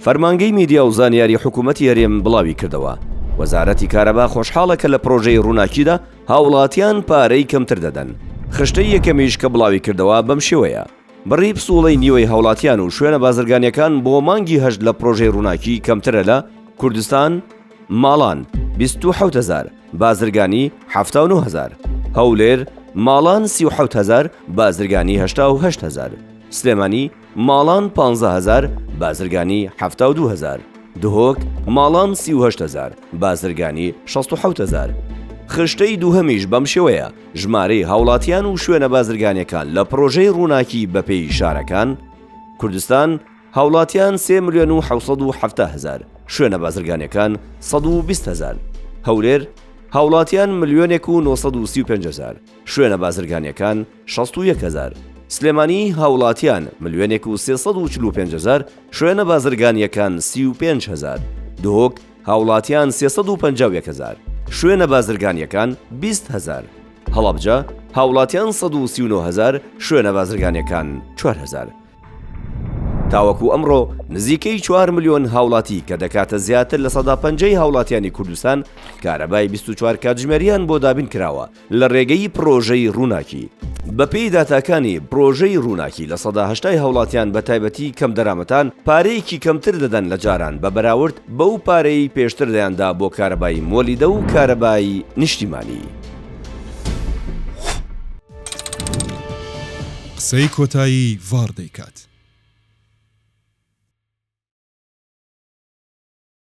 فەرمانگەی میدیا و زانیاری حکوومەتی هەرێم بڵاوی کردەوە. وەزارەتی کارەبا خۆشحاڵە کە لە پرۆژەی ڕووناکیدا هاوڵاتیان پارەی کەمتر دەدەن. خشتەی یەکەمیش کە بڵاوی کردەوە بەم شێوەیە. بڕی پسوڵەی نیوەی هاوڵاتیان و شوێنە بازرگانیەکان بۆ مانگی هەشت لە پرۆژەی ڕووناکی کەمترە لە کوردستان ماڵان 27,000 بازرگانی 79,000 هەولێر ماڵان 37,000 بازرگانی 88,000 سلێمانی ماڵان 15,000 بازرگانی 72,000 دهۆک ماڵان 38,000 بازرگانی 67,000 خشتەی دووهەمیش بەم شێوەیە ژمارەی هاوڵاتیان و شوێنە بازرگانیەکان لە پرۆژەی ڕووناکی بەپێی شارەکان کوردستان هاوڵاتیان 3,770,000 شوێنە بازرگانیەکان 120,000 هەولێر هاوڵاتیان 1,935,000 شوێنە بازرگانیەکان 61,000 سلێمانی هاوڵاتیان 1,345,000 شوێنە بازرگانیەکان 35,000 دهۆک هاوڵاتیان 351,000 شوێنە بازرگانیەکان 20,000 هەڵەبجە هاوڵاتیان 139,000 شوێنە بازرگانیەکان 4,000 تاوەکو ئەمڕۆ نزیکەی 4 ملیۆن هاوڵاتی کە دەکاتە زیاتر لە 150 هاوڵاتیانی کوردستان کارەبای 24 کاتژمێریان بۆ دابین کراوە لە ڕێگەی پرۆژەی ڕووناکی. بەپێی داتاکانی پرۆژەی ڕووناکی لە 180 هاوڵاتیان بە تایبەتی کەم دەرامەتان پارەیەکی کەمتر دەدەن لە جاران بە بەراورد بەو پارەی پێشتر دەیاندا بۆ کارەبای مۆلیدە و کارەبای نیشتیمانی. قسەی کۆتایی ڤار دەیکات.